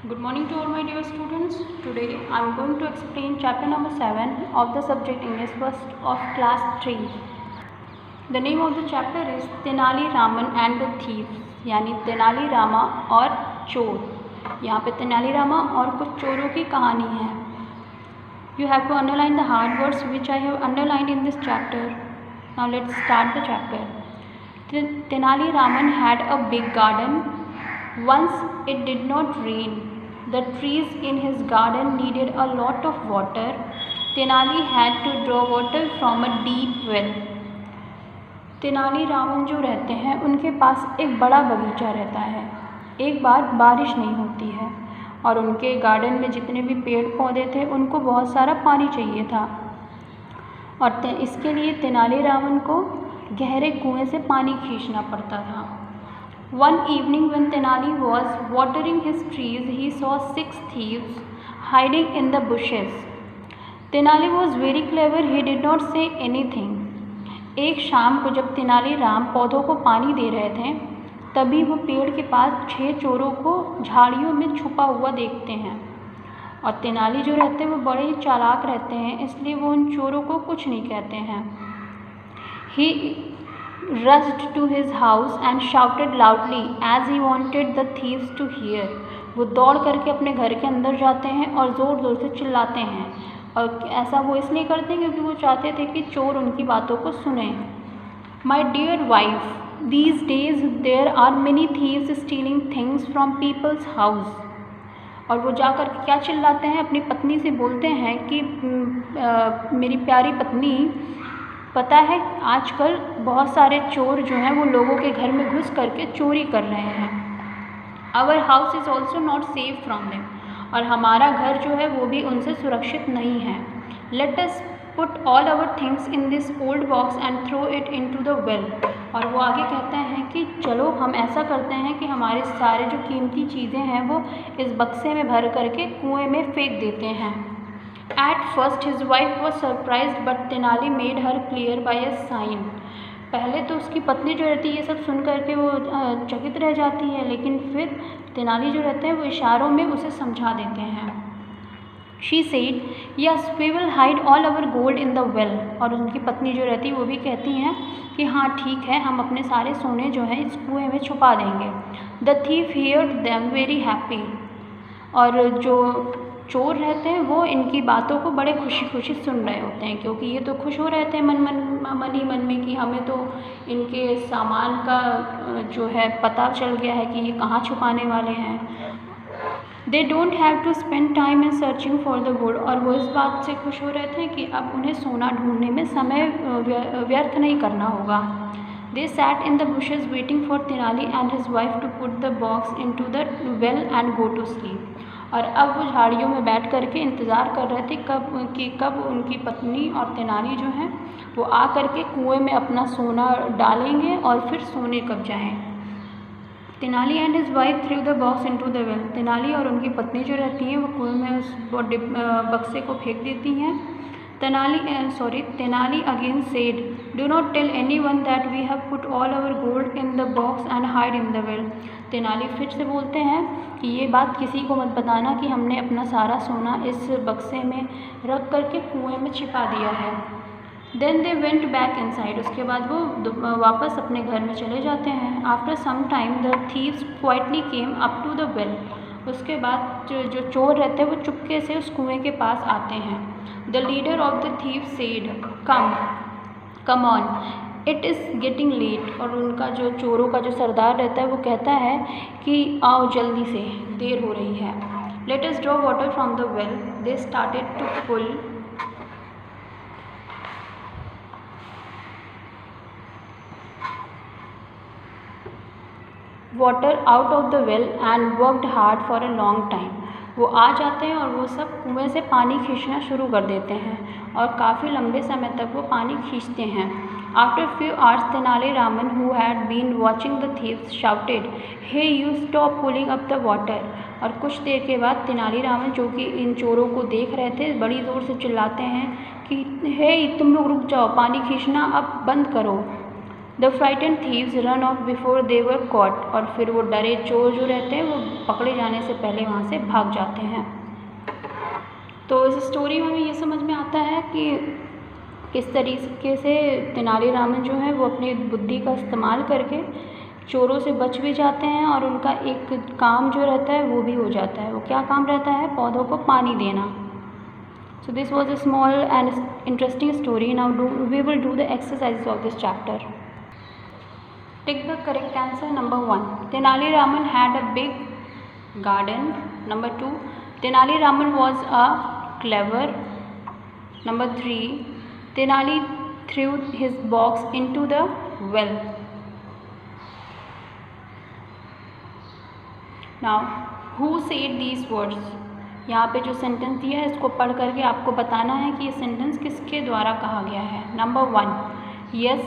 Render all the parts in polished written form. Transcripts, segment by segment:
Good morning to all my dear students. Today I am going to explain chapter number 7 of the subject English first of class 3. The name of the chapter is Tenali Raman and the thieves यानी तेनाली रामा और चोर। यहाँ पे तेनाली रामा और कुछ चोरों की कहानी है। You have to underline the hard words which I have underlined in this chapter. Now let's start the chapter. Tenali Raman had a big garden. Once it did not rain. The trees in his garden needed a lot of water. Tenali had to draw water from a deep well. Tenali Raman जो रहते हैं उनके पास एक बड़ा बगीचा रहता है। एक बार बारिश नहीं होती है और उनके गार्डन में जितने भी पेड़ पौधे थे उनको बहुत सारा पानी चाहिए था और इसके लिए तेनाली रामन को गहरे कुएं से पानी खींचना पड़ता था। One evening when Tenali was watering his trees, he saw 6 thieves hiding in the bushes. Tenali was very clever, he did not say anything. एक शाम को जब तेनाली राम पौधों को पानी दे रहे थे तभी वो पेड़ के पास 6 चोरों को झाड़ियों में छुपा हुआ देखते हैं और तेनाली जो रहते हैं वो बड़े ही चालाक रहते हैं, इसलिए वो उन चोरों को कुछ नहीं कहते हैं। He rushed to his house and shouted loudly as he wanted the thieves to hear. वो दौड़ करके अपने घर के अंदर जाते हैं और ज़ोर ज़ोर से चिल्लाते हैं और ऐसा वो इसलिए करते हैं क्योंकि वो चाहते थे कि चोर उनकी बातों को सुने। My dear wife, these days there are many thieves stealing things from people's house. और वो जा कर के क्या चिल्लाते हैं, अपनी पत्नी से बोलते हैं कि मेरी प्यारी पत्नी, पता है आजकल बहुत सारे चोर जो हैं वो लोगों के घर में घुस करके चोरी कर रहे हैं। Our house is also not safe from them. और हमारा घर जो है वो भी उनसे सुरक्षित नहीं है। Let us put all our things in this old box and throw it into the well. और वो आगे कहते हैं कि चलो हम ऐसा करते हैं कि हमारे सारे जो कीमती चीज़ें हैं वो इस बक्से में भर करके कुएं में फेंक देते हैं। At first his wife was surprised but Tenali made her clear by a sign. पहले तो उसकी पत्नी जो रहती है ये सब सुन करके वो चकित रह जाती है, लेकिन फिर तेनाली जो रहते हैं वो इशारों में उसे समझा देते हैं। She said, yes, we will hide all our gold in the well. और उनकी पत्नी जो रहती है वो भी कहती हैं कि हाँ ठीक है, हम अपने सारे सोने जो हैं इस कुएं में छुपा देंगे। The thief heard them very happy. और जो चोर रहते हैं वो इनकी बातों को बड़े खुशी खुशी सुन रहे होते हैं क्योंकि ये तो खुश हो रहे थे मन ही मन में कि हमें तो इनके सामान का जो है पता चल गया है कि ये कहाँ छुपाने वाले हैं। They don't have to spend time in searching for the gold. और वो इस बात से खुश हो रहे थे कि अब उन्हें सोना ढूंढने में समय व्यर्थ नहीं करना होगा। They sat in the bushes waiting for Tenali and his wife to put the box into the well and go to sleep. और अब वो झाड़ियों में बैठ कर के इंतज़ार कर रहे थे कब उनकी पत्नी और तेनाली जो हैं वो आ कर के कुएँ में अपना सोना डालेंगे और फिर सोने कब जाएं। Tenali and his wife through the box into the well. Tenali और उनकी पत्नी जो रहती हैं वो कुएँ में उस बक्से को फेंक देती हैं। Tenali again said, do not tell anyone that we have put all our gold in the box and hide in the well. Tenali फिर से बोलते हैं कि ये बात किसी को मत बताना कि हमने अपना सारा सोना इस बक्से में रख करके कुएं में छिपा दिया है। Then they went back inside. उसके बाद वो वापस अपने घर में चले जाते हैं। After some time the thieves quietly came up to the well. उसके बाद जो चोर रहते हैं वो चुपके से उस कुएं के पास आते हैं। The leader of the thief said, come on, it is getting late. और उनका जो चोरों का जो सरदार रहता है वो कहता है कि आओ जल्दी से, देर हो रही है। Let us draw water from the well. They started to pull water out of the well and worked hard for a long time. वो आ जाते हैं और वो सब कुएं से पानी खींचना शुरू कर देते हैं और काफ़ी लंबे समय तक वो पानी खींचते हैं। After few hours, Tenali Raman, who had been watching the thieves, shouted, "Hey, you stop pulling up the water." और कुछ देर के बाद तेनाली रामन जो कि इन चोरों को देख रहे थे बड़ी ज़ोर से चिल्लाते हैं कि हे तुम लोग रुक जाओ, पानी खींचना अब बंद करो। The frightened thieves run of before they were caught, और फिर वो डरे चोर जो रहते हैं वो पकड़े जाने से पहले वहाँ से भाग जाते हैं। तो इस स्टोरी में हमें ये समझ में आता है कि किस तरीके से तेनालीरामन जो है वो अपनी बुद्धि का इस्तेमाल करके चोरों से बच भी जाते हैं, और उनका एक काम जो रहता है वो भी हो जाता है। वो क्या काम रहता है? पौधों को पानी देना। So this was a small and interesting story. Now we will do the exercises of this chapter. Take the correct answer. Number 1. Tenali Raman had a big garden. Number 2. Tenali Raman was a clever. Number 3. Tenali threw his box into the well. Now who said these words? यहाँ पे जो sentence दिया है इसको पढ़ करके आपको बताना है कि ये सेंटेंस किसके द्वारा कहा गया है। Number 1. Yes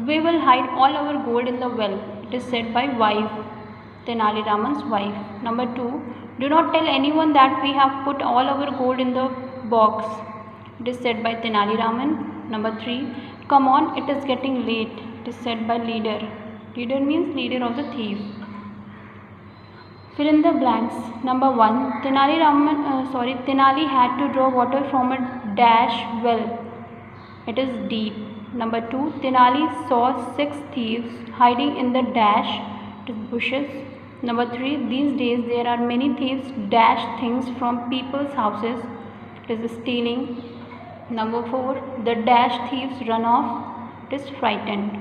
we will hide all our gold in the well, it is said by wife, Tenaliraman's wife. Number 2. Do not tell anyone that we have put all our gold in the box, it is said by Tenaliraman. Number 3. Come on it is getting late, it is said by leader, leader means leader of the thief. Fill in the blanks. Number 1. Tenali had to draw water from a dash well. It is deep. Number 2. Tenali saw 6 thieves hiding in the dash. It is bushes. Number 3. These days there are many thieves dash things from people's houses. It is stealing. Number 4. The dash thieves run off. It is frightened.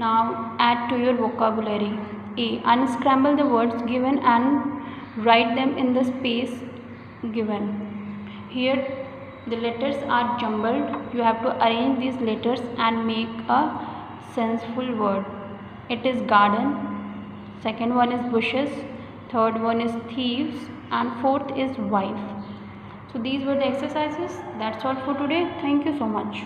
Now add to your vocabulary. A. Unscramble the words given and write them in the space given. Here the letters are jumbled. You have to arrange these letters and make a senseful word. It is garden. Second one is bushes. Third one is thieves. And fourth is wife. So these were the exercises. That's all for today. Thank you so much.